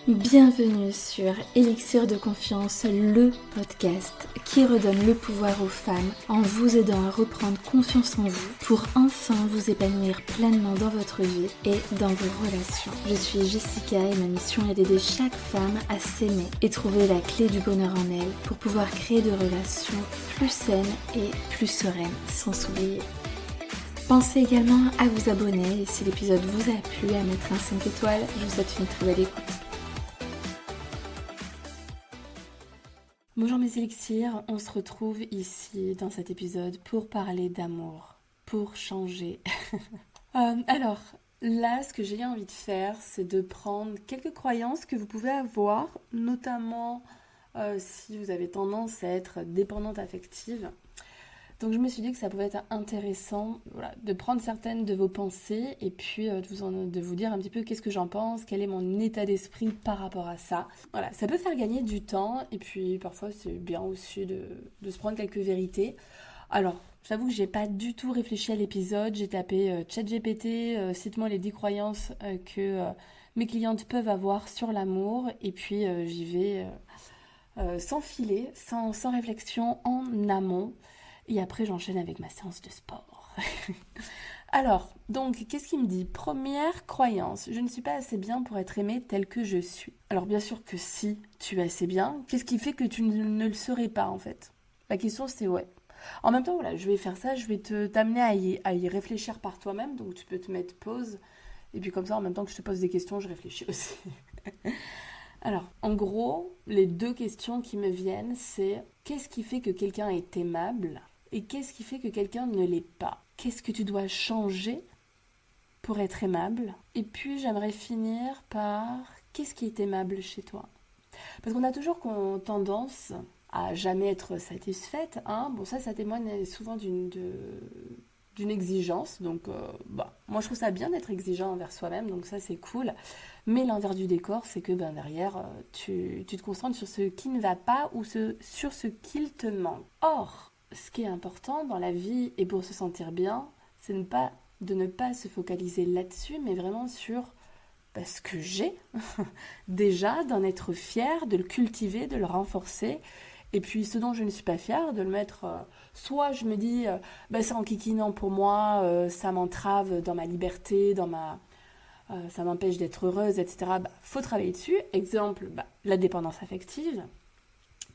Bienvenue sur Élixir de confiance, le podcast qui redonne le pouvoir aux femmes en vous aidant à reprendre confiance en vous pour enfin vous épanouir pleinement dans votre vie et dans vos relations. Je suis Jessica et ma mission est d'aider chaque femme à s'aimer et trouver la clé du bonheur en elle pour pouvoir créer des relations plus saines et plus sereines sans s'oublier. Pensez également à vous abonner et si l'épisode vous a plu, à mettre un 5 étoiles. Je vous souhaite une très belle écoute. Bonjour mes élixirs, on se retrouve ici dans cet épisode pour parler d'amour, pour changer. Alors là, ce que j'ai envie de faire, c'est de prendre quelques croyances que vous pouvez avoir, notamment si vous avez tendance à être dépendante affective. Donc je me suis dit que ça pouvait être intéressant de prendre certaines de vos pensées et puis de vous dire un petit peu qu'est-ce que j'en pense, quel est mon état d'esprit par rapport à ça. Voilà, ça peut faire gagner du temps et puis parfois c'est bien aussi de se prendre quelques vérités. Alors, j'avoue que j'ai pas du tout réfléchi à l'épisode, j'ai tapé ChatGPT, cite-moi les 10 croyances que mes clientes peuvent avoir sur l'amour et puis j'y vais sans filet, sans réflexion en amont. Et après, j'enchaîne avec ma séance de sport. Alors, donc, qu'est-ce qu'il me dit ? Première croyance, je ne suis pas assez bien pour être aimée telle que je suis. Alors, bien sûr que si tu es assez bien, qu'est-ce qui fait que tu ne le serais pas, en fait ? La question, c'est ouais. En même temps, voilà, je vais faire ça, je vais t'amener à y réfléchir par toi-même. Donc, tu peux te mettre pause. Et puis, comme ça, en même temps que je te pose des questions, je réfléchis aussi. Alors, en gros, les deux questions qui me viennent, c'est qu'est-ce qui fait que quelqu'un est aimable ? Et qu'est-ce qui fait que quelqu'un ne l'est pas ? Qu'est-ce que tu dois changer pour être aimable ? Et puis j'aimerais finir par qu'est-ce qui est aimable chez toi ? Parce qu'on a toujours tendance à jamais être satisfaite. Bon, ça témoigne souvent d'une exigence. Donc, moi je trouve ça bien d'être exigeant envers soi-même. Donc ça c'est cool. Mais l'envers du décor, c'est que derrière, tu te concentres sur ce qui ne va pas ou sur ce qu'il te manque. Or, ce qui est important dans la vie et pour se sentir bien, c'est de ne pas se focaliser là-dessus, mais vraiment sur ce que j'ai, déjà, d'en être fière, de le cultiver, de le renforcer. Et puis ce dont je ne suis pas fière, de le mettre, soit je me dis, c'est enquiquinant pour moi, ça m'entrave dans ma liberté, ça m'empêche d'être heureuse, etc. Faut travailler dessus. Exemple, la dépendance affective.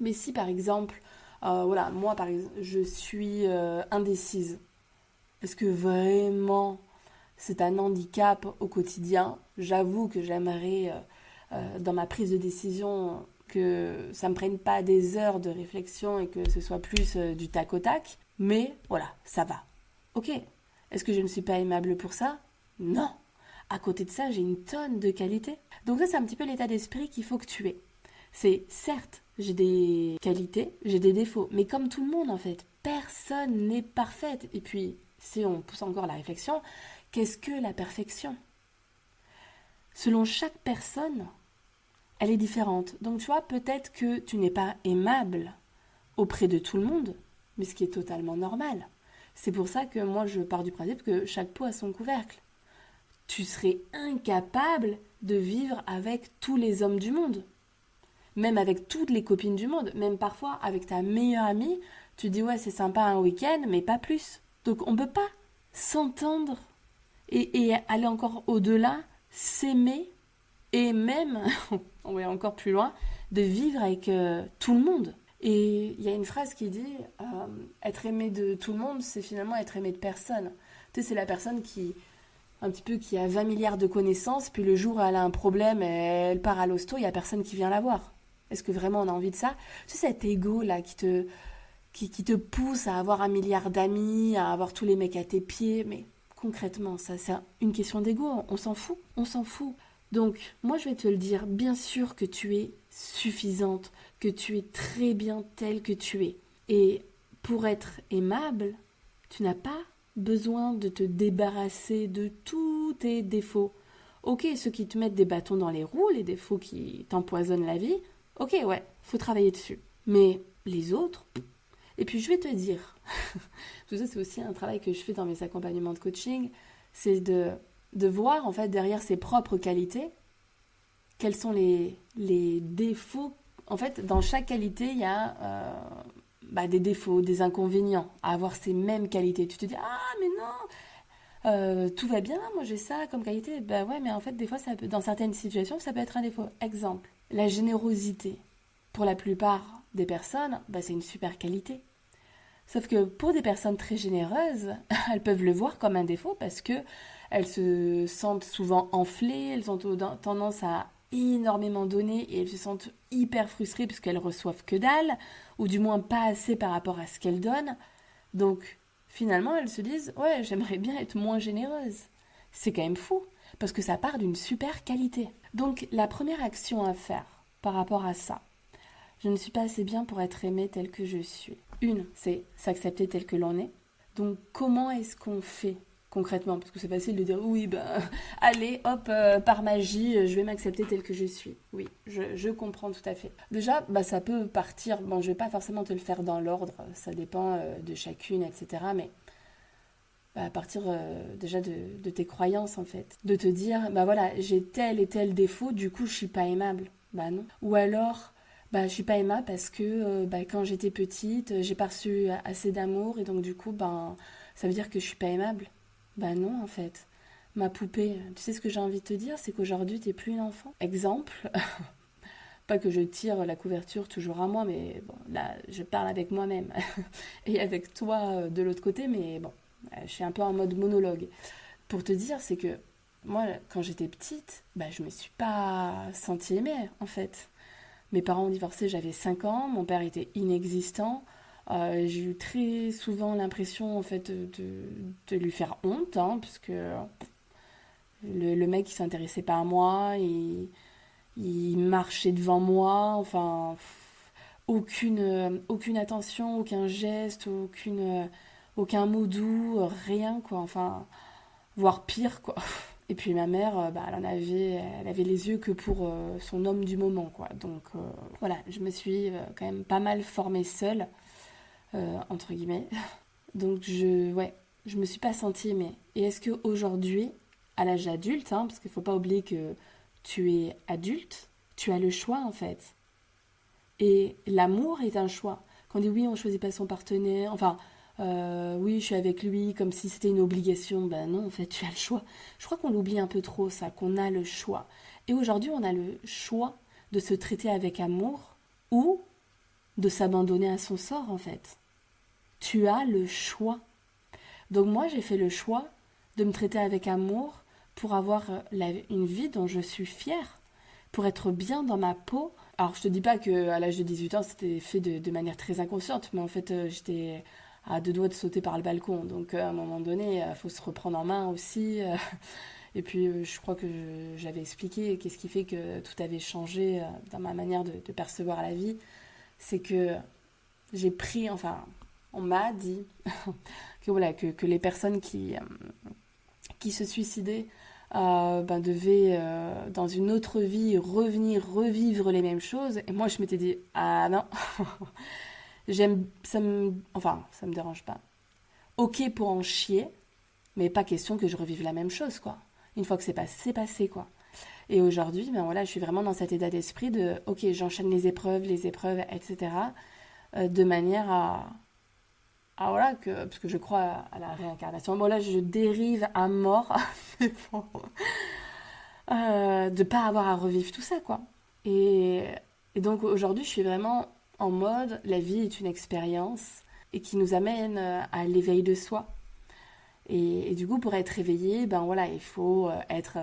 Mais si par exemple, moi par exemple, je suis indécise. Est-ce que vraiment c'est un handicap au quotidien ? J'avoue que j'aimerais, dans ma prise de décision, que ça ne me prenne pas des heures de réflexion et que ce soit plus du tac au tac. Mais voilà, ça va. Ok. Est-ce que je ne suis pas aimable pour ça ? Non. À côté de ça, j'ai une tonne de qualités. Donc ça, c'est un petit peu l'état d'esprit qu'il faut que tu aies. C'est certes, j'ai des qualités, j'ai des défauts, mais comme tout le monde en fait, personne n'est parfaite. Et puis, si on pousse encore la réflexion, qu'est-ce que la perfection ? Selon chaque personne, elle est différente. Donc tu vois, peut-être que tu n'es pas aimable auprès de tout le monde, mais ce qui est totalement normal. C'est pour ça que moi je pars du principe que chaque pot a son couvercle. Tu serais incapable de vivre avec tous les hommes du monde. Même avec toutes les copines du monde, même parfois avec ta meilleure amie, tu dis ouais c'est sympa un week-end, mais pas plus. Donc on ne peut pas s'entendre et aller encore au-delà, s'aimer et même, on va encore plus loin, de vivre avec tout le monde. Et il y a une phrase qui dit être aimé de tout le monde, c'est finalement être aimé de personne. Tu sais, c'est la personne qui a 20 milliards de connaissances, puis le jour où elle a un problème, elle part à l'hosto, il n'y a personne qui vient la voir. Est-ce que vraiment on a envie de ça ? C'est cet ego-là qui te pousse à avoir 1 milliard d'amis, à avoir tous les mecs à tes pieds. Mais concrètement, ça c'est une question d'ego, on s'en fout. Donc, moi je vais te le dire, bien sûr que tu es suffisante, que tu es très bien telle que tu es. Et pour être aimable, tu n'as pas besoin de te débarrasser de tous tes défauts. Ok, ceux qui te mettent des bâtons dans les roues, les défauts qui t'empoisonnent la vie, ok, ouais, faut travailler dessus. Mais les autres... Et puis je vais te dire, tout ça c'est aussi un travail que je fais dans mes accompagnements de coaching, c'est de voir en fait derrière ses propres qualités, quels sont les défauts. En fait, dans chaque qualité, il y a des défauts, des inconvénients à avoir ces mêmes qualités. Tu te dis, ah mais non, tout va bien, moi j'ai ça comme qualité. Bah ouais, mais en fait, des fois, dans certaines situations, ça peut être un défaut. Exemple, la générosité. Pour la plupart des personnes, c'est une super qualité. Sauf que pour des personnes très généreuses, elles peuvent le voir comme un défaut parce que elles se sentent souvent enflées, elles ont tendance à énormément donner et elles se sentent hyper frustrées parce qu'elles reçoivent que dalle, ou du moins pas assez par rapport à ce qu'elles donnent. Donc finalement, elles se disent « Ouais, j'aimerais bien être moins généreuse ». C'est quand même fou, parce que ça part d'une super qualité. Donc la première action à faire par rapport à ça, je ne suis pas assez bien pour être aimée telle que je suis. Une, c'est s'accepter tel que l'on est. Donc comment est-ce qu'on fait concrètement? Parce que c'est facile de dire oui, allez, hop, par magie, je vais m'accepter tel que je suis. Oui, je comprends tout à fait. Déjà, ça peut partir, je ne vais pas forcément te le faire dans l'ordre, ça dépend de chacune, etc. Mais à partir déjà de tes croyances en fait. De te dire, voilà, j'ai tel et tel défaut, du coup je suis pas aimable. Non. Ou alors, je suis pas aimable parce que quand j'étais petite, j'ai pas reçu assez d'amour et donc du coup, ça veut dire que je suis pas aimable. Non en fait. Ma poupée, tu sais ce que j'ai envie de te dire, c'est qu'aujourd'hui t'es plus une enfant. Exemple, pas que je tire la couverture toujours à moi, mais bon, là je parle avec moi-même et avec toi de l'autre côté, mais bon, je suis un peu en mode monologue. Pour te dire, c'est que moi, quand j'étais petite, je me suis pas sentie aimée en fait. Mes parents ont divorcé, j'avais 5 ans, mon père était inexistant. J'ai eu très souvent l'impression en fait de lui faire honte, parce que le mec il s'intéressait pas à moi, il marchait devant moi, enfin aucune attention, aucun geste, aucun mot doux, rien quoi, enfin voire pire quoi. Et puis ma mère, elle avait les yeux que pour son homme du moment, quoi. Donc voilà, je me suis quand même pas mal formée seule, entre guillemets. Donc je me suis pas sentie aimée. Et est-ce qu'aujourd'hui, à l'âge adulte, parce qu'il faut pas oublier que tu es adulte, tu as le choix en fait. Et l'amour est un choix. Quand on dit oui, on choisit pas son partenaire, enfin oui, je suis avec lui comme si c'était une obligation. Non, en fait, tu as le choix. Je crois qu'on l'oublie un peu trop, ça, qu'on a le choix. Et aujourd'hui, on a le choix de se traiter avec amour ou de s'abandonner à son sort, en fait. Tu as le choix. Donc moi, j'ai fait le choix de me traiter avec amour pour avoir une vie dont je suis fière, pour être bien dans ma peau. Alors, je te dis pas qu'à l'âge de 18 ans, c'était fait de manière très inconsciente, mais en fait, j'étais à 2 doigts de sauter par le balcon. Donc à un moment donné, il faut se reprendre en main aussi. Et puis je crois que j'avais expliqué qu'est-ce qui fait que tout avait changé dans ma manière de percevoir la vie. C'est que j'ai pris, enfin, on m'a dit que, voilà, que les personnes qui se suicidaient devaient, dans une autre vie, revivre les mêmes choses. Et moi, je m'étais dit, ah non ça me dérange pas. Ok pour en chier, mais pas question que je revive la même chose, quoi. Une fois que c'est passé, quoi. Et aujourd'hui, je suis vraiment dans cet état d'esprit de, ok, j'enchaîne les épreuves, etc. De manière voilà, parce que je crois à la réincarnation. Bon, là, je dérive à mort, mais bon, de pas avoir à revivre tout ça, quoi. Et donc aujourd'hui, je suis vraiment en mode, la vie est une expérience et qui nous amène à l'éveil de soi. Et du coup, pour être éveillé, il faut être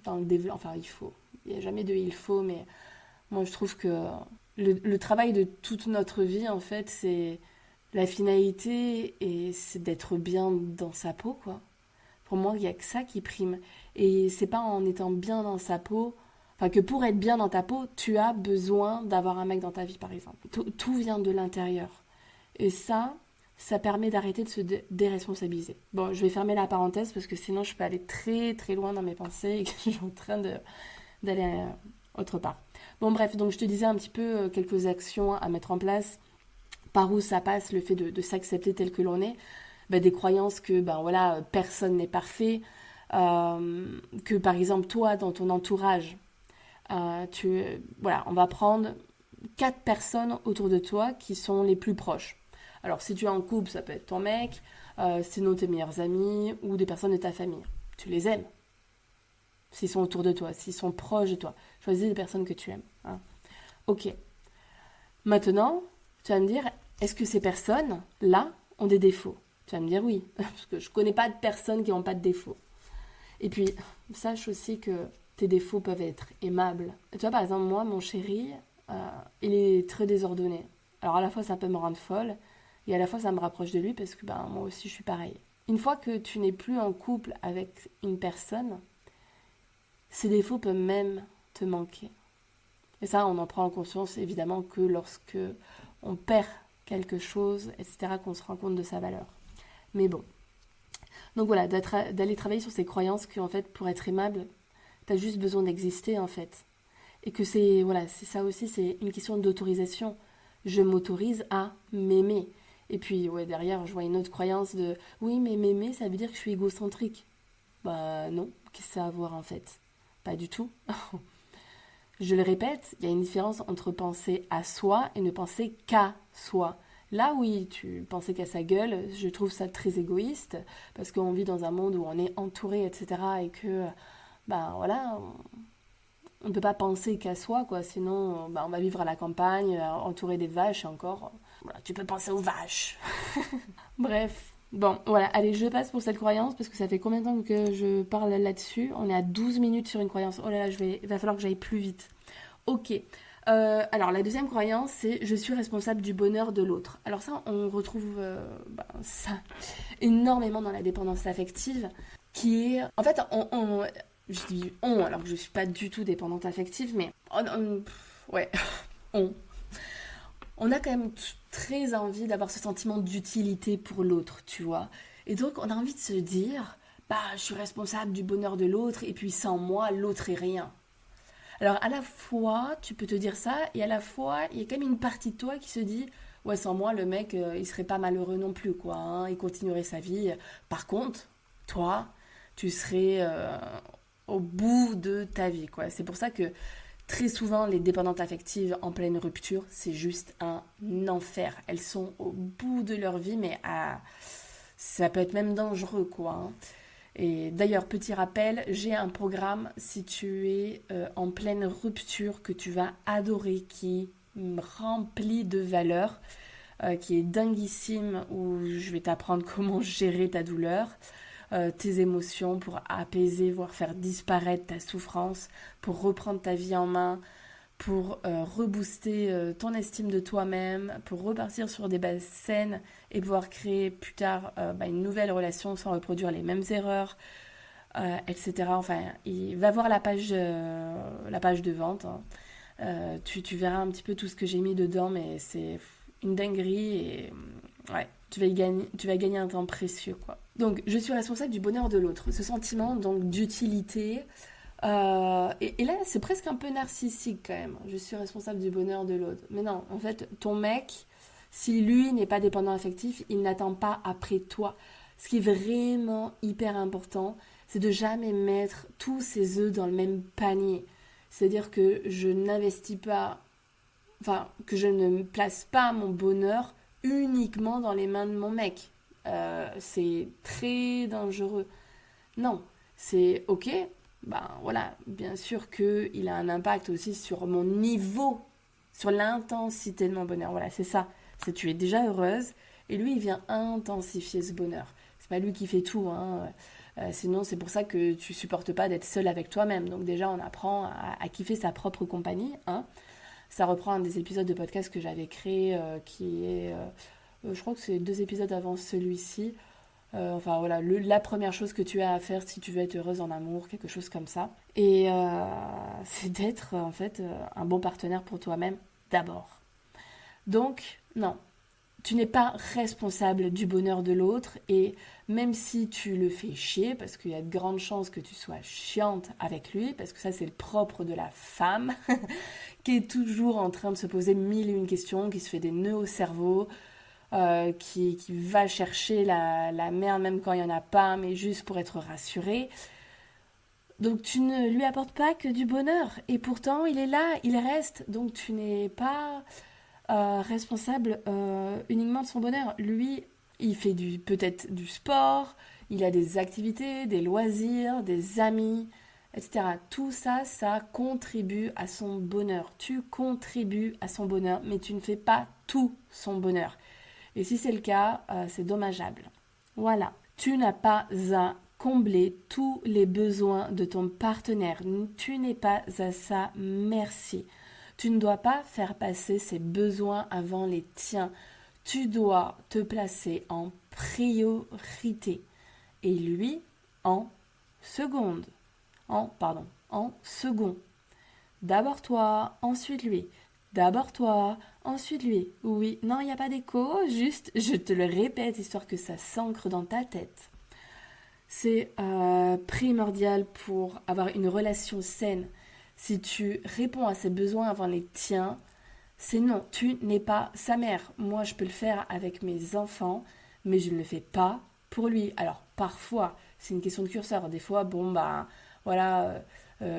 dans le développement. Enfin, il n'y a jamais de il faut, mais moi je trouve que le travail de toute notre vie, en fait, c'est la finalité et c'est d'être bien dans sa peau, quoi. Pour moi, il n'y a que ça qui prime. Et c'est pas en étant bien dans sa peau, enfin que pour être bien dans ta peau, tu as besoin d'avoir un mec dans ta vie, par exemple. Tout vient de l'intérieur. Et ça permet d'arrêter de se déresponsabiliser. Bon, je vais fermer la parenthèse parce que sinon je peux aller très très loin dans mes pensées et que je suis en train d'aller autre part. Bon bref, donc je te disais un petit peu quelques actions à mettre en place, par où ça passe le fait de s'accepter tel que l'on est, des croyances que personne n'est parfait, que par exemple toi dans ton entourage, Voilà, on va prendre 4 personnes autour de toi qui sont les plus proches. Alors, si tu es en couple, ça peut être ton mec, sinon tes meilleurs amis ou des personnes de ta famille. Tu les aimes s'ils sont autour de toi, s'ils sont proches de toi. Choisis des personnes que tu aimes. Hein. Ok. Maintenant, tu vas me dire, est-ce que ces personnes-là ont des défauts? Tu vas me dire oui, parce que je connais pas de personnes qui n'ont pas de défauts. Et puis, sache aussi que tes défauts peuvent être aimables. Et tu vois, par exemple, moi, mon chéri, il est très désordonné. Alors, à la fois, ça peut me rendre folle, et à la fois, ça me rapproche de lui, parce que moi aussi, je suis pareil. Une fois que tu n'es plus en couple avec une personne, ces défauts peuvent même te manquer. Et ça, on en prend conscience, évidemment, que lorsque on perd quelque chose, etc., qu'on se rend compte de sa valeur. Mais bon. Donc voilà, d'aller travailler sur ces croyances qu'en fait, pour être aimable, t'as juste besoin d'exister, en fait. Et que c'est ça aussi, c'est une question d'autorisation. Je m'autorise à m'aimer. Et puis, derrière, je vois une autre croyance de « Oui, mais m'aimer, ça veut dire que je suis égocentrique. » Bah non, qu'est-ce que ça a à voir, en fait? Pas du tout. Je le répète, il y a une différence entre penser à soi et ne penser qu'à soi. Là, oui, tu pensais qu'à sa gueule, je trouve ça très égoïste, parce qu'on vit dans un monde où on est entouré, etc., et que, voilà, on ne peut pas penser qu'à soi, quoi, sinon, on va vivre à la campagne, entouré des vaches, et encore, voilà, tu peux penser aux vaches. Bref. Bon, voilà, allez, je passe pour cette croyance, parce que ça fait combien de temps que je parle là-dessus? On est à 12 minutes sur une croyance. Oh là là, il va falloir que j'aille plus vite. Ok. Alors, la deuxième croyance, c'est je suis responsable du bonheur de l'autre. Alors ça, on retrouve ça énormément dans la dépendance affective, qui est... En fait, je dis on, alors que je suis pas du tout dépendante affective, mais... ouais, on. On a quand même très envie d'avoir ce sentiment d'utilité pour l'autre, tu vois. Et donc, on a envie de se dire, je suis responsable du bonheur de l'autre, et puis sans moi, l'autre est rien. Alors, à la fois, tu peux te dire ça, et à la fois, il y a quand même une partie de toi qui se dit, ouais, sans moi, le mec, il serait pas malheureux non plus, quoi. Hein, il continuerait sa vie. Par contre, toi, tu serais au bout de ta vie, quoi. C'est pour ça que très souvent, les dépendantes affectives en pleine rupture, c'est juste un enfer. Elles sont au bout de leur vie, mais ça peut être même dangereux, quoi. Hein. Et d'ailleurs, petit rappel, j'ai un programme si tu es en pleine rupture que tu vas adorer, qui remplit de valeurs, qui est dinguissime, où je vais t'apprendre comment gérer ta douleur, tes émotions pour apaiser, voire faire disparaître ta souffrance, pour reprendre ta vie en main, pour rebooster ton estime de toi-même, pour repartir sur des bases saines et pouvoir créer plus tard une nouvelle relation sans reproduire les mêmes erreurs, etc. Enfin, il va voir la page de vente. Hein. Tu verras un petit peu tout ce que j'ai mis dedans, mais c'est une dinguerie et ouais, tu vas gagner un temps précieux, quoi. Donc, je suis responsable du bonheur de l'autre. Ce sentiment donc d'utilité. Et là, c'est presque un peu narcissique quand même. Je suis responsable du bonheur de l'autre. Mais non, en fait, ton mec, si lui n'est pas dépendant affectif, il n'attend pas après toi. Ce qui est vraiment hyper important, c'est de jamais mettre tous ses œufs dans le même panier. C'est-à-dire que je n'investis pas, que je ne place pas mon bonheur uniquement dans les mains de mon mec. C'est très dangereux. Non, c'est ok. Voilà, bien sûr qu'il a un impact aussi sur mon niveau, sur l'intensité de mon bonheur. Voilà, c'est ça. C'est tu es déjà heureuse et lui, il vient intensifier ce bonheur. C'est pas lui qui fait tout, hein. Sinon, c'est pour ça que tu supportes pas d'être seule avec toi-même. Donc déjà, on apprend à kiffer sa propre compagnie, hein. Ça reprend un des épisodes de podcast que j'avais créé, qui est... je crois que c'est 2 épisodes avant celui-ci. Voilà, la première chose que tu as à faire si tu veux être heureuse en amour, quelque chose comme ça. Et c'est d'être en fait un bon partenaire pour toi-même d'abord. Donc, non, tu n'es pas responsable du bonheur de l'autre et même si tu le fais chier, parce qu'il y a de grandes chances que tu sois chiante avec lui, parce que ça c'est le propre de la femme, qui est toujours en train de se poser 1001 questions, qui se fait des nœuds au cerveau, qui va chercher la merde même quand il n'y en a pas, mais juste pour être rassurée. Donc tu ne lui apportes pas que du bonheur. Et pourtant, il est là, il reste. Donc tu n'es pas responsable uniquement de son bonheur. Lui, il fait peut-être du sport, il a des activités, des loisirs, des amis, etc. Tout ça, ça contribue à son bonheur. Tu contribues à son bonheur, mais tu ne fais pas tout son bonheur. Et si c'est le cas, c'est dommageable. Voilà. Tu n'as pas à combler tous les besoins de ton partenaire. Tu n'es pas à sa merci. Tu ne dois pas faire passer ses besoins avant les tiens. Tu dois te placer en priorité et lui en seconde. En second. D'abord toi, ensuite lui. D'abord toi, ensuite lui. Oui, non, il n'y a pas d'écho, juste je te le répète histoire que ça s'ancre dans ta tête. C'est primordial pour avoir une relation saine. Si tu réponds à ses besoins avant les tiens, c'est non, tu n'es pas sa mère. Moi, je peux le faire avec mes enfants, mais je ne le fais pas pour lui. Alors, parfois, c'est une question de curseur. Des fois, bon, bah, voilà,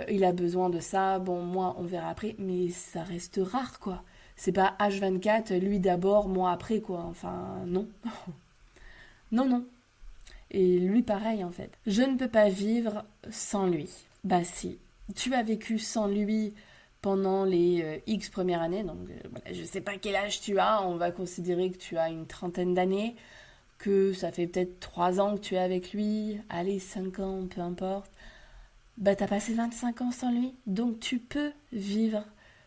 il a besoin de ça. Bon, moi, on verra après. Mais ça reste rare, quoi. C'est pas H24, lui d'abord, moi après, quoi. Enfin, non. Non, non. Et lui, pareil, en fait. Je ne peux pas vivre sans lui. Bah si. Tu as vécu sans lui pendant les X premières années. Donc, voilà, je ne sais pas quel âge tu as. On va considérer que tu as une trentaine d'années. Que ça fait peut-être 3 ans que tu es avec lui. Allez, 5 ans, peu importe. Bah, t'as passé 25 ans sans lui. Donc, tu peux vivre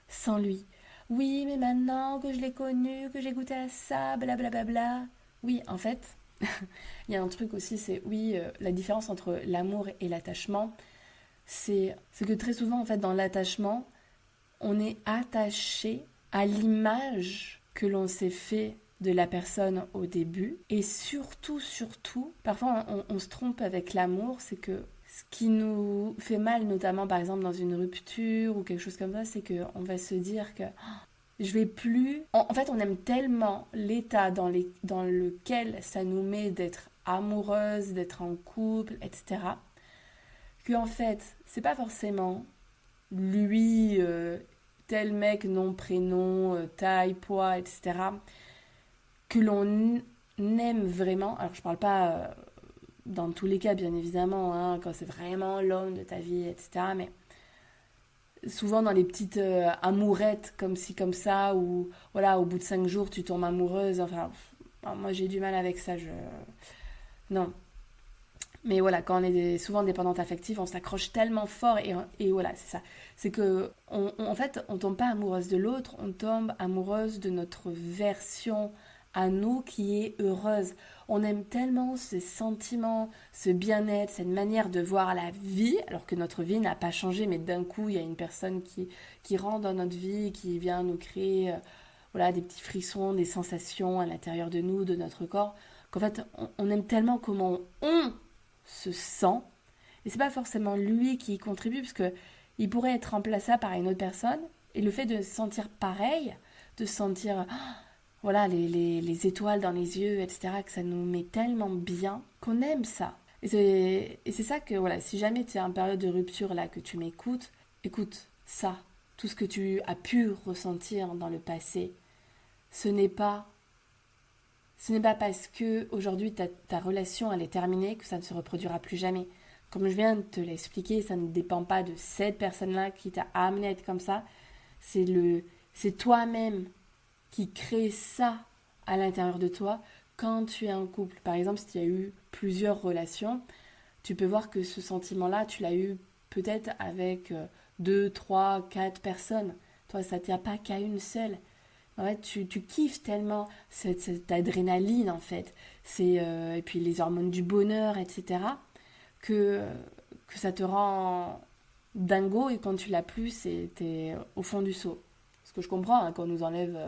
sans lui. Oui, mais maintenant que je l'ai connu, que j'ai goûté à ça, blablabla. Bla bla bla. Oui, en fait, il y a un truc aussi, c'est oui, la différence entre l'amour et l'attachement, c'est que très souvent, en fait, dans l'attachement, on est attaché à l'image que l'on s'est fait de la personne au début. Et surtout, parfois on se trompe avec l'amour, c'est que ce qui nous fait mal, notamment par exemple dans une rupture ou quelque chose comme ça, c'est qu'on va se dire que je vais plus... En fait, on aime tellement l'état dans lequel ça nous met d'être amoureuse, d'être en couple, etc. Que en fait, c'est pas forcément lui, tel mec, nom, prénom, taille, poids, etc. que l'on aime vraiment. Alors, je parle pas dans tous les cas, bien évidemment, hein, quand c'est vraiment l'homme de ta vie, etc. Mais souvent dans les petites amourettes comme ci comme ça ou voilà au bout de 5 jours tu tombes amoureuse enfin moi j'ai du mal avec ça non mais voilà quand on est souvent dépendante affective on s'accroche tellement fort et voilà c'est ça c'est que en fait on tombe pas amoureuse de l'autre on tombe amoureuse de notre version à nous qui est heureuse. On aime tellement ces sentiments, ce bien-être, cette manière de voir la vie, alors que notre vie n'a pas changé, mais d'un coup, il y a une personne qui rentre dans notre vie, qui vient nous créer voilà, des petits frissons, des sensations à l'intérieur de nous, de notre corps, qu'en fait, on aime tellement comment on se sent, et c'est pas forcément lui qui y contribue, parce que il pourrait être remplaçable par une autre personne, et le fait de se sentir pareil, de se sentir voilà, les étoiles dans les yeux, etc., que ça nous met tellement bien qu'on aime ça. Et c'est ça que, voilà, si jamais tu es en période de rupture, là, que tu m'écoutes, écoute ça, tout ce que tu as pu ressentir dans le passé, ce n'est pas parce que aujourd'hui ta relation elle est terminée que ça ne se reproduira plus jamais. Comme je viens de te l'expliquer, ça ne dépend pas de cette personne-là qui t'a amené à être comme ça. C'est toi-même qui crée ça à l'intérieur de toi quand tu es en couple. Par exemple, si tu as eu plusieurs relations, tu peux voir que ce sentiment-là, tu l'as eu peut-être avec 2, 3, 4 personnes. Toi, ça ne tient pas qu'à une seule. En fait, tu kiffes tellement cette adrénaline, en fait. Et puis les hormones du bonheur, etc. Que, que ça te rend dingo et quand tu l'as plus, t'es au fond du seau. Ce que je comprends, hein, quand on nous enlève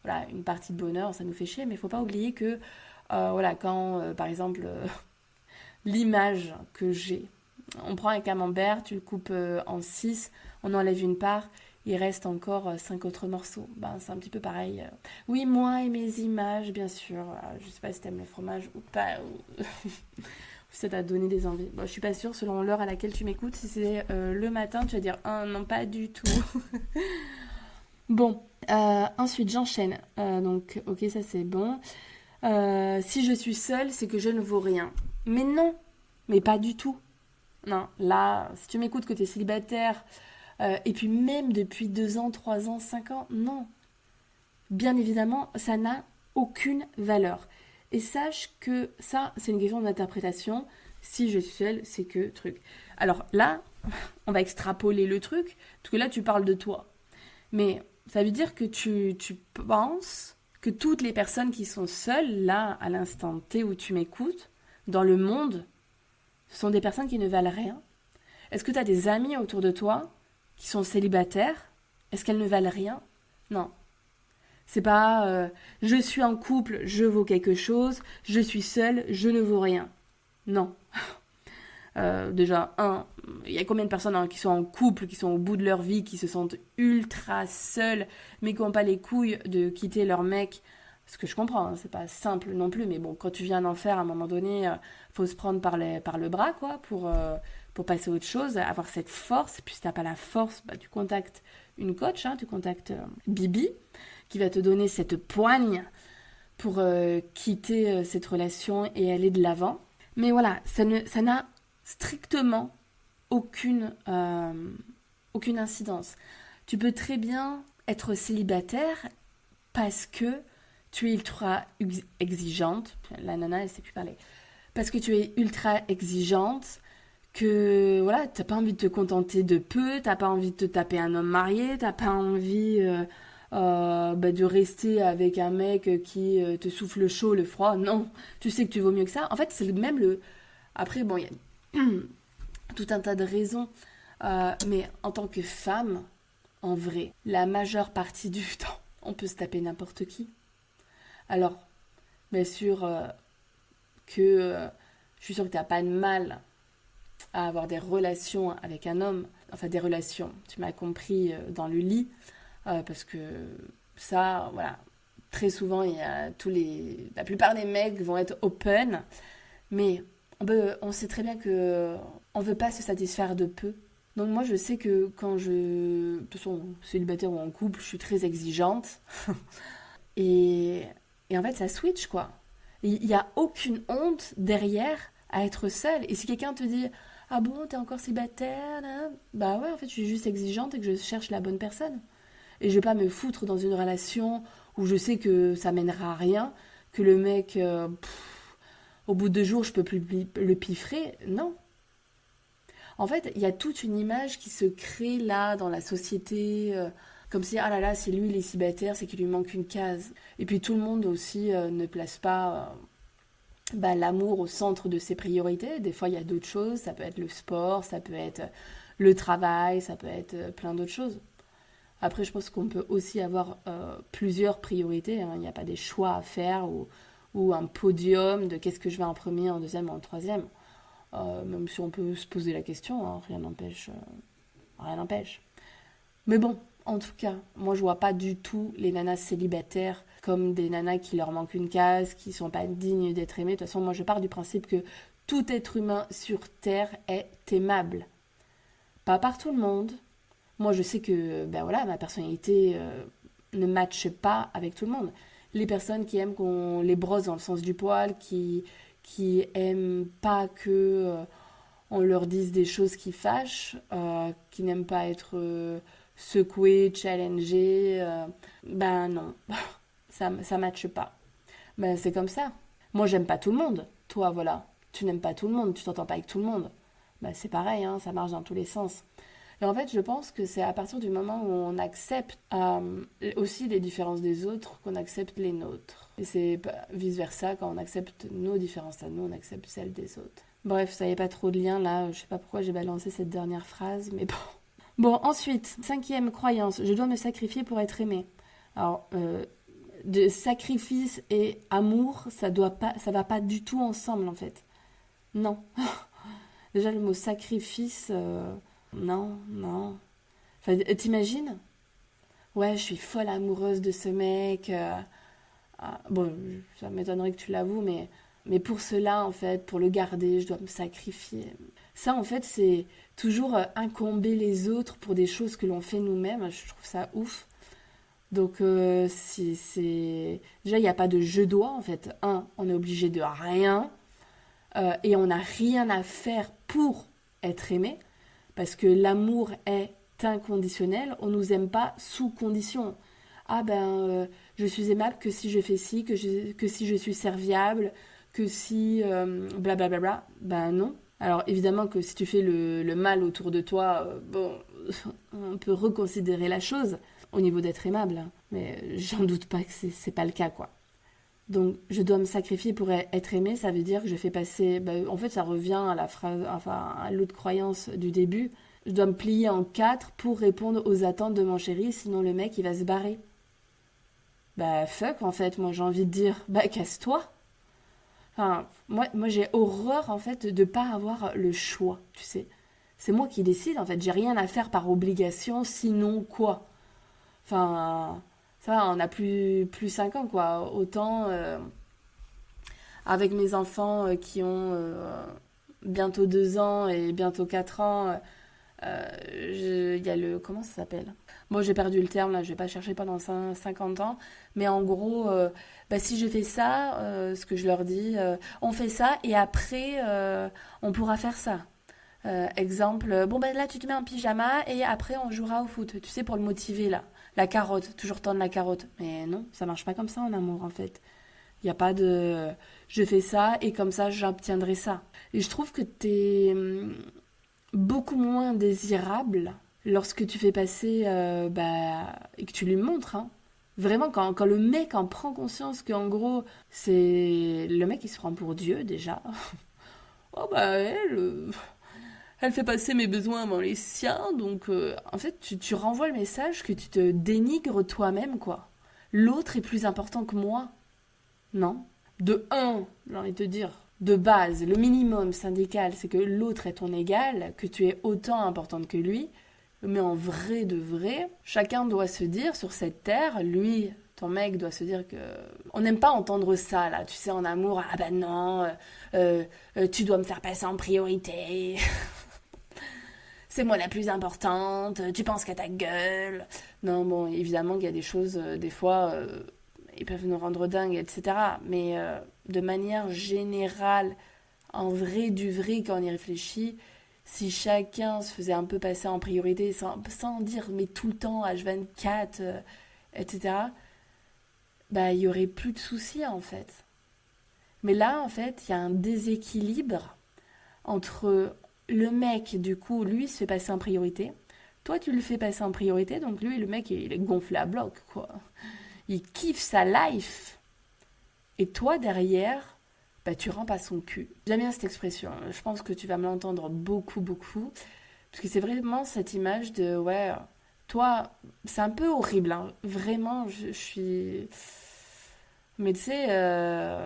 voilà, une partie de bonheur, ça nous fait chier, mais il ne faut pas oublier que voilà, quand, par exemple, l'image que j'ai, on prend un camembert, tu le coupes en 6, on enlève une part, il reste encore 5 autres morceaux. Ben, c'est un petit peu pareil. Oui, moi et mes images, bien sûr. Je ne sais pas si tu aimes le fromage ou pas. Ça t'a donné des envies. Bon, je suis pas sûre, selon l'heure à laquelle tu m'écoutes, si c'est le matin, tu vas dire ah, non, pas du tout. Bon, ensuite j'enchaîne. Donc, ok, ça c'est bon. Si je suis seule, c'est que je ne vaux rien. Mais non, mais pas du tout. Non, là, si tu m'écoutes que tu es célibataire, et puis même depuis 2 ans, 3 ans, 5 ans, non. Bien évidemment, ça n'a aucune valeur. Et sache que ça, c'est une question d'interprétation. Si je suis seule, c'est que truc. Alors là, on va extrapoler le truc, parce que là, tu parles de toi. Mais ça veut dire que tu penses que toutes les personnes qui sont seules, là, à l'instant T où tu m'écoutes, dans le monde, ce sont des personnes qui ne valent rien. Est-ce que tu as des amis autour de toi qui sont célibataires? Est-ce qu'elles ne valent rien? Non. C'est pas je suis en couple, je vaux quelque chose, je suis seule, je ne vaux rien. Non. Déjà, il y a combien de personnes qui sont en couple, qui sont au bout de leur vie, qui se sentent ultra seules, mais qui n'ont pas les couilles de quitter leur mec? Ce que je comprends, hein, c'est pas simple non plus, mais bon, quand tu viens d'en faire, à un moment donné, faut se prendre par le bras, quoi, pour passer à autre chose, avoir cette force. Et puis si t'as pas la force, bah, tu contactes une coach, hein, tu contactes Bibi, qui va te donner cette poigne pour quitter cette relation et aller de l'avant. Mais voilà, ça n'a strictement aucune incidence. Tu peux très bien être célibataire parce que tu es ultra exigeante. La nana, elle sait plus parler. Parce que tu es ultra exigeante, que voilà, t'as pas envie de te contenter de peu, t'as pas envie de te taper un homme marié, t'as pas envie de rester avec un mec qui te souffle le chaud, le froid. Non, tu sais que tu vaux mieux que ça. En fait, c'est même le... Après, bon, il y a tout un tas de raisons. Mais en tant que femme, en vrai, la majeure partie du temps, on peut se taper n'importe qui. Alors, bien sûr je suis sûre que tu n'as pas de mal à avoir des relations avec un homme. Enfin, des relations, tu m'as compris, dans le lit. Parce que ça, voilà, très souvent, il y a la plupart des mecs vont être open. Mais on sait très bien que on veut pas se satisfaire de peu. Donc moi, je sais que de toute façon, célibataire ou en couple, je suis très exigeante. Et en fait, ça switch, quoi. Il n'y a aucune honte derrière à être seule. Et si quelqu'un te dit ah bon, t'es encore célibataire là? Bah ouais, en fait, je suis juste exigeante et que je cherche la bonne personne. Et je vais pas me foutre dans une relation où je sais que ça mènera à rien, que le mec, au bout de 2 jours, je peux plus le piffrer. Non. En fait, il y a toute une image qui se crée là dans la société, comme si, ah là là, si lui il est célibataire, c'est qu'il lui manque une case. Et puis tout le monde aussi ne place pas l'amour au centre de ses priorités. Des fois, il y a d'autres choses, ça peut être le sport, ça peut être le travail, ça peut être plein d'autres choses. Après, je pense qu'on peut aussi avoir plusieurs priorités, hein. Il n'y a pas des choix à faire ou un podium de qu'est-ce que je vais en premier, en deuxième ou en troisième. Même si on peut se poser la question, hein, rien n'empêche. Rien n'empêche. Mais bon, en tout cas, moi je vois pas du tout les nanas célibataires comme des nanas qui leur manquent une case, qui sont pas dignes d'être aimées. De toute façon, moi je pars du principe que tout être humain sur Terre est aimable. Pas par tout le monde. Moi je sais que ben voilà, ma personnalité ne matche pas avec tout le monde. Les personnes qui aiment qu'on les brosse dans le sens du poil, qui aiment pas que on leur dise des choses qui fâchent, qui n'aiment pas être secouées, challengées, ben non, ça matche pas. Ben c'est comme ça. Moi j'aime pas tout le monde. Toi voilà, tu n'aimes pas tout le monde, tu t'entends pas avec tout le monde. Ben c'est pareil, hein, ça marche dans tous les sens. Et en fait, je pense que c'est à partir du moment où on accepte aussi les différences des autres qu'on accepte les nôtres. Et c'est vice-versa, quand on accepte nos différences à nous, on accepte celles des autres. Bref, ça y est pas trop de lien là, je sais pas pourquoi j'ai balancé cette dernière phrase, mais bon. Bon, ensuite, 5e croyance, je dois me sacrifier pour être aimé. Alors, de sacrifice et amour, ça va pas du tout ensemble en fait. Non. Déjà, le mot sacrifice... Non, non. Enfin, t'imagines? Ouais, je suis folle amoureuse de ce mec. Bon, ça m'étonnerait que tu l'avoues, mais Mais pour cela, en fait, pour le garder, je dois me sacrifier. Ça, en fait, c'est toujours incomber les autres pour des choses que l'on fait nous-mêmes. Je trouve ça ouf. Donc, déjà, il n'y a pas de je dois, en fait. On est obligé de rien. Et on n'a rien à faire pour être aimé. Parce que l'amour est inconditionnel. On ne nous aime pas sous condition. Je suis aimable que si je fais ci, que si je suis serviable, que si blablabla. Ben non. Alors évidemment que si tu fais le mal autour de toi, on peut reconsidérer la chose au niveau d'être aimable. Hein. Mais j'en doute pas que c'est pas le cas, quoi. Donc je dois me sacrifier pour être aimé, ça veut dire que je fais passer... en fait, ça revient à la phrase, enfin à l'autre croyance du début. Je dois me plier en 4 pour répondre aux attentes de mon chéri, sinon le mec il va se barrer. Fuck en fait, moi j'ai envie de dire, casse-toi. Enfin, moi j'ai horreur en fait de pas avoir le choix, tu sais. C'est moi qui décide en fait, j'ai rien à faire par obligation, sinon quoi. Enfin, ça on a plus 5 ans quoi. Autant avec mes enfants qui ont bientôt 2 ans et bientôt 4 ans, il y a le... Comment ça s'appelle? Bon, j'ai perdu le terme, là, je vais pas chercher pendant 50 ans. Mais en gros, si je fais ça, ce que je leur dis, on fait ça et après, on pourra faire ça. Exemple, là, tu te mets en pyjama et après, on jouera au foot. Tu sais, pour le motiver, là. La carotte, toujours tendre la carotte. Mais non, ça marche pas comme ça en amour, en fait. Il n'y a pas de... Je fais ça et comme ça, j'obtiendrai ça. Et je trouve que t'es beaucoup moins désirable lorsque tu fais passer et que tu lui montres. Hein. Vraiment, quand le mec en prend conscience qu'en gros, c'est... Le mec, il se prend pour Dieu, déjà. Elle fait passer mes besoins avant les siens. Donc, en fait, tu renvoies le message que tu te dénigres toi-même, quoi. L'autre est plus important que moi. Non. De j'ai envie de te dire, de base, le minimum syndical, c'est que l'autre est ton égal, que tu es autant importante que lui. Mais en vrai de vrai, chacun doit se dire sur cette terre, lui, ton mec doit se dire que... On n'aime pas entendre ça, là, tu sais, en amour. Non, tu dois me faire passer en priorité. C'est moi la plus importante, tu penses qu'à ta gueule. Non, bon, évidemment qu'il y a des choses, des fois, ils peuvent nous rendre dingues, etc. Mais de manière générale, en vrai du vrai, quand on y réfléchit, si chacun se faisait un peu passer en priorité, sans dire mais tout le temps, H24, etc., il y aurait plus de soucis en fait. Mais là, en fait, il y a un déséquilibre entre le mec, du coup, lui, se fait passer en priorité. Toi, tu le fais passer en priorité, donc lui, le mec, il est gonflé à bloc, quoi. Il kiffe sa life. Et toi, derrière, tu rampes à son cul. J'aime bien cette expression. Je pense que tu vas me l'entendre beaucoup, beaucoup. Parce que c'est vraiment cette image de, toi, c'est un peu horrible. Hein. Vraiment, je suis... Mais tu sais,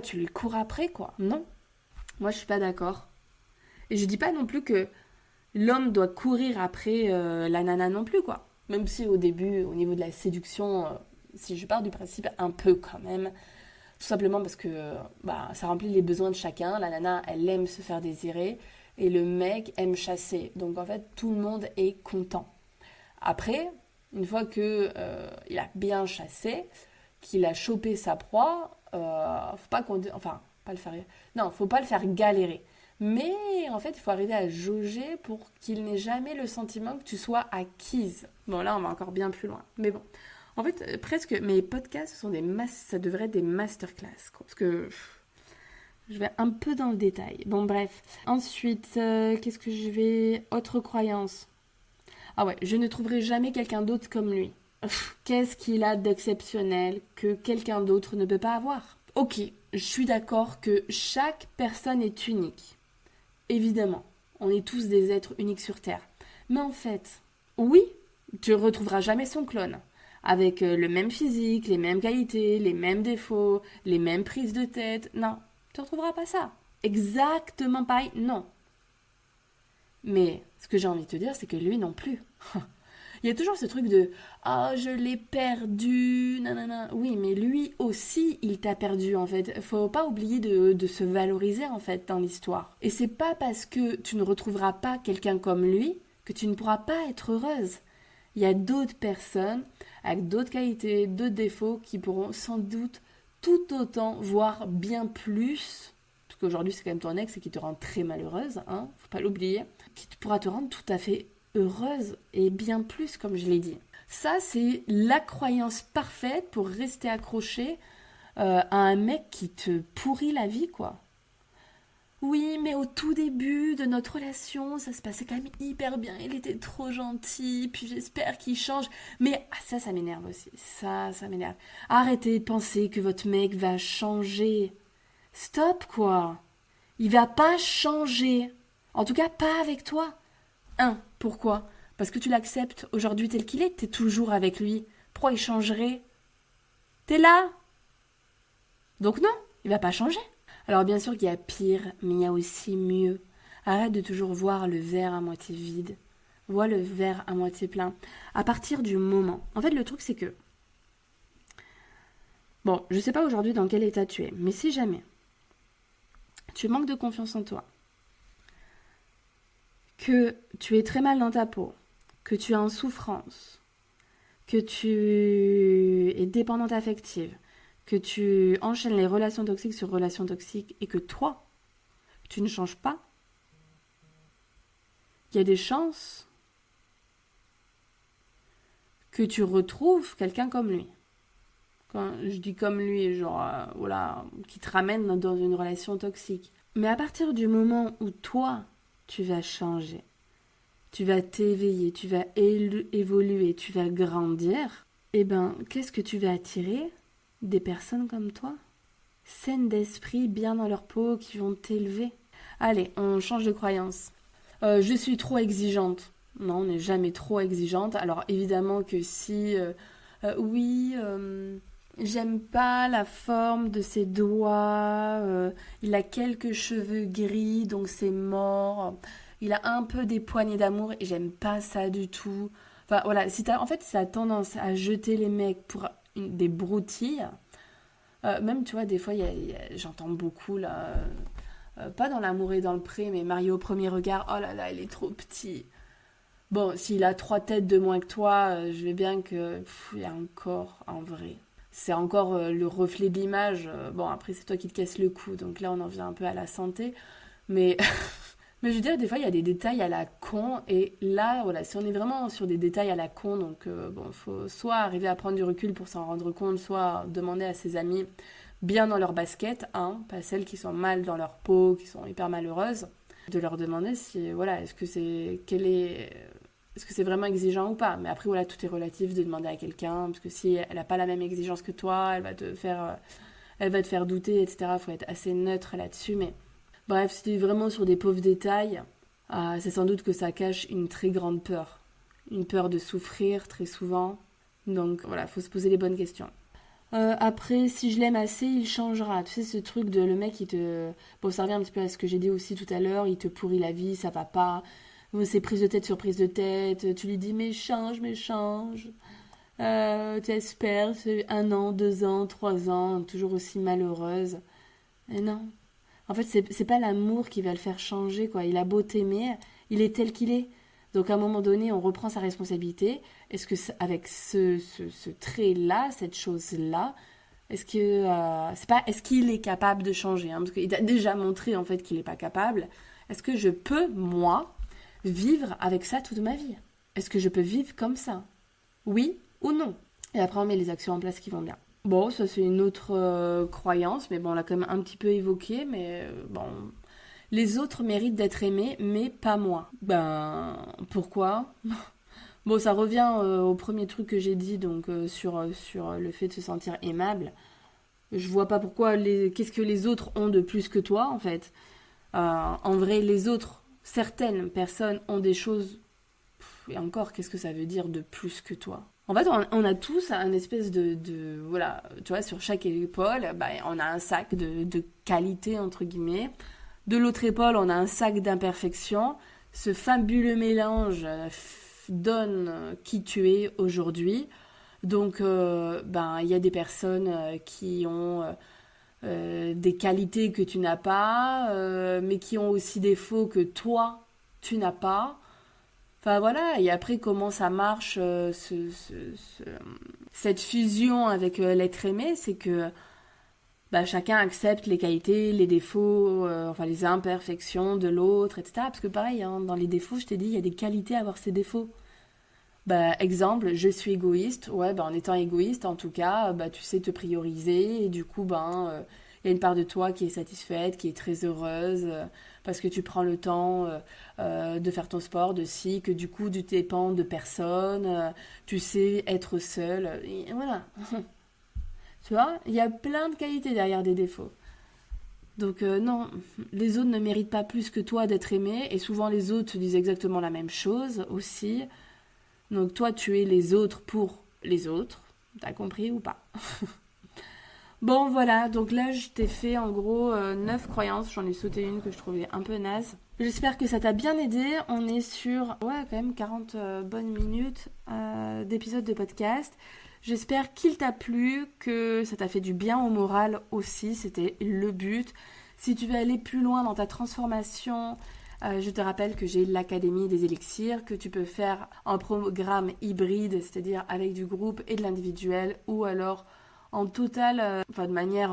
tu lui cours après, quoi. Non, moi, je suis pas d'accord. Et je dis pas non plus que l'homme doit courir après la nana non plus, quoi. Même si au début, au niveau de la séduction, si je pars du principe un peu quand même, tout simplement parce que ça remplit les besoins de chacun. La nana, elle aime se faire désirer et le mec aime chasser. Donc en fait, tout le monde est content. Après, une fois que il a bien chassé, qu'il a chopé sa proie, faut pas pas le faire... Non, faut pas le faire galérer. Mais en fait, il faut arriver à jauger pour qu'il n'ait jamais le sentiment que tu sois acquise. Bon, là, on va encore bien plus loin. Mais bon, en fait, presque mes podcasts sont ça devrait être des masterclass. Quoi, parce que je vais un peu dans le détail. Bon, bref. Ensuite, qu'est-ce que je vais... Autre croyance. Ah ouais, je ne trouverai jamais quelqu'un d'autre comme lui. Qu'est-ce qu'il a d'exceptionnel que quelqu'un d'autre ne peut pas avoir? Ok, je suis d'accord que chaque personne est unique. Évidemment, on est tous des êtres uniques sur Terre. Mais en fait, oui, tu ne retrouveras jamais son clone. Avec le même physique, les mêmes qualités, les mêmes défauts, les mêmes prises de tête. Non, tu ne retrouveras pas ça. Exactement pareil, non. Mais ce que j'ai envie de te dire, c'est que lui non plus. Il y a toujours ce truc de «Ah, je l'ai perdu, nanana». Oui, mais lui aussi, il t'a perdu, en fait. Faut pas oublier de se valoriser, en fait, dans l'histoire. Et c'est pas parce que tu ne retrouveras pas quelqu'un comme lui que tu ne pourras pas être heureuse. Il y a d'autres personnes avec d'autres qualités, d'autres défauts qui pourront sans doute tout autant, voire bien plus, parce qu'aujourd'hui c'est quand même ton ex et qui te rend très malheureuse, hein, faut pas l'oublier, qui pourra te rendre tout à fait heureuse et bien plus, comme je l'ai dit. Ça, c'est la croyance parfaite pour rester accroché à un mec qui te pourrit la vie, quoi. Oui, mais au tout début de notre relation, ça se passait quand même hyper bien. Il était trop gentil, puis j'espère qu'il change. Mais ça m'énerve aussi. Ça m'énerve. Arrêtez de penser que votre mec va changer. Stop, quoi. Il va pas changer. En tout cas, pas avec toi. Pourquoi? Parce que tu l'acceptes aujourd'hui tel qu'il est. T'es toujours avec lui. Pourquoi il changerait? T'es là. Donc non, il va pas changer. Alors bien sûr qu'il y a pire, mais il y a aussi mieux. Arrête de toujours voir le verre à moitié vide. Vois le verre à moitié plein. À partir du moment... En fait, le truc, c'est que... Bon, je sais pas aujourd'hui dans quel état tu es, mais si jamais tu manques de confiance en toi, que tu es très mal dans ta peau, que tu es en souffrance, que tu es dépendante affective, que tu enchaînes les relations toxiques sur relations toxiques et que toi, tu ne changes pas, il y a des chances que tu retrouves quelqu'un comme lui. Quand je dis comme lui, genre, voilà, qui te ramène dans une relation toxique. Mais à partir du moment où toi, tu vas changer, tu vas t'éveiller, tu vas évoluer, tu vas grandir, eh ben, qu'est-ce que tu vas attirer? Des personnes comme toi, saines d'esprit, bien dans leur peau, qui vont t'élever. Allez, on change de croyance. Je suis trop exigeante. Non, on n'est jamais trop exigeante. Alors évidemment que si, oui, j'aime pas la forme de ses doigts, il a quelques cheveux gris, donc c'est mort. Il a un peu des poignées d'amour et j'aime pas ça du tout. Enfin voilà, en fait, si t'as tendance à jeter les mecs pour des broutilles. Même, tu vois, des fois, j'entends beaucoup, là, pas dans l'amour et dans le pré, mais Mario au premier regard, oh là là, il est trop petit. Bon, s'il a 3 têtes de moins que toi, je vais bien que... il y a encore, en vrai. C'est encore le reflet de l'image. Bon, après, c'est toi qui te casses le cou, donc là, on en vient un peu à la santé. Mais... Mais je veux dire, des fois, il y a des détails à la con. Et là, voilà, si on est vraiment sur des détails à la con, donc bon, faut soit arriver à prendre du recul pour s'en rendre compte, soit demander à ses amis bien dans leur basket, hein, pas celles qui sont mal dans leur peau, qui sont hyper malheureuses, de leur demander si, voilà, est-ce que c'est vraiment exigeant ou pas. Mais après, voilà, tout est relatif de demander à quelqu'un, parce que si elle n'a pas la même exigence que toi, elle va te faire douter, etc. Faut être assez neutre là-dessus, mais... Bref, si tu es vraiment sur des pauvres détails, c'est sans doute que ça cache une très grande peur. Une peur de souffrir très souvent. Donc voilà, faut se poser les bonnes questions. Après, si je l'aime assez, il changera. Tu sais, ce truc de le mec, Bon, ça revient un petit peu à ce que j'ai dit aussi tout à l'heure, il te pourrit la vie, ça va pas. C'est prise de tête sur prise de tête. Tu lui dis, mais change, mais change. Tu espères, c'est 1 an, 2 ans, 3 ans, toujours aussi malheureuse. Et non. En fait, c'est pas l'amour qui va le faire changer, quoi. Il a beau t'aimer, il est tel qu'il est. Donc, à un moment donné, on reprend sa responsabilité. Est-ce que, avec ce trait-là, cette chose-là, est-ce qu'il est capable de changer, hein, parce qu'il t'a déjà montré, en fait, qu'il n'est pas capable. Est-ce que je peux, moi, vivre avec ça toute ma vie? Est-ce que je peux vivre comme ça? Oui ou non? Et après, on met les actions en place qui vont bien. Bon, ça c'est une autre croyance, mais bon, on l'a quand même un petit peu évoqué, mais bon, les autres méritent d'être aimés, mais pas moi. Ben, pourquoi? Bon, ça revient au premier truc que j'ai dit, donc sur le fait de se sentir aimable. Je vois pas pourquoi, qu'est-ce que les autres ont de plus que toi, en fait. En vrai, les autres, certaines personnes ont des choses, et encore, qu'est-ce que ça veut dire de plus que toi? En fait, on a tous un espèce voilà, tu vois, sur chaque épaule, bah, on a un sac de qualité, entre guillemets. De l'autre épaule, on a un sac d'imperfection. Ce fabuleux mélange donne qui tu es aujourd'hui. Donc, il y a des personnes qui ont des qualités que tu n'as pas, mais qui ont aussi des défauts que toi, tu n'as pas. Enfin voilà, et après comment ça marche, cette fusion avec l'être aimé, c'est que chacun accepte les qualités, les défauts, enfin les imperfections de l'autre, etc. Parce que pareil, hein, dans les défauts, je t'ai dit, il y a des qualités à avoir ces défauts. Exemple, je suis égoïste. Ouais, en étant égoïste, en tout cas, tu sais te prioriser et du coup, il y a une part de toi qui est satisfaite, qui est très heureuse parce que tu prends le temps de faire ton sport, de si, que du coup, tu dépends de personne, tu sais être seul. Et voilà. Tu vois, il y a plein de qualités derrière des défauts. Donc non, les autres ne méritent pas plus que toi d'être aimé et souvent les autres te disent exactement la même chose aussi. Donc toi, tu es les autres pour les autres. T'as compris ou pas? Bon, voilà. Donc là, je t'ai fait en gros 9 croyances. J'en ai sauté une que je trouvais un peu naze. J'espère que ça t'a bien aidé. On est sur, ouais, quand même 40 bonnes minutes d'épisode de podcast. J'espère qu'il t'a plu, que ça t'a fait du bien au moral aussi. C'était le but. Si tu veux aller plus loin dans ta transformation, je te rappelle que j'ai l'Académie des élixirs, que tu peux faire en programme hybride, c'est-à-dire avec du groupe et de l'individuel, ou alors en total, de manière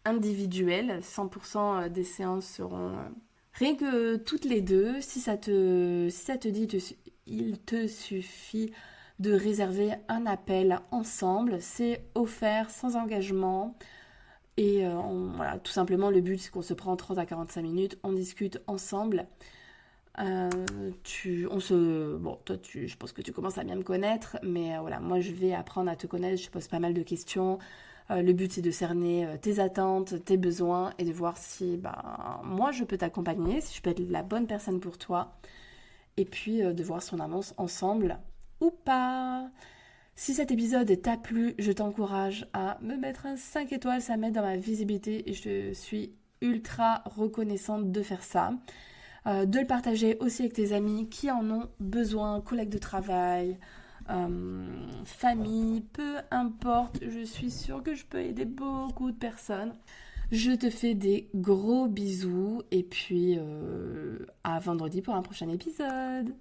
individuelle. 100% des séances seront rien que toutes les deux. Si ça te dit, il te suffit de réserver un appel ensemble. C'est offert sans engagement. Et voilà, tout simplement, le but, c'est qu'on se prend 30 à 45 minutes, on discute ensemble. Toi, je pense que tu commences à bien me connaître, mais voilà, moi, je vais apprendre à te connaître. Je pose pas mal de questions. Le but, c'est de cerner tes attentes, tes besoins et de voir si moi, je peux t'accompagner, si je peux être la bonne personne pour toi. Et puis, de voir si on avance ensemble ou pas. Si cet épisode t'a plu, je t'encourage à me mettre un 5 étoiles, ça m'aide dans ma visibilité et je suis ultra reconnaissante de faire ça. De le partager aussi avec tes amis qui en ont besoin, collègues de travail, famille, peu importe, je suis sûre que je peux aider beaucoup de personnes. Je te fais des gros bisous et puis à vendredi pour un prochain épisode.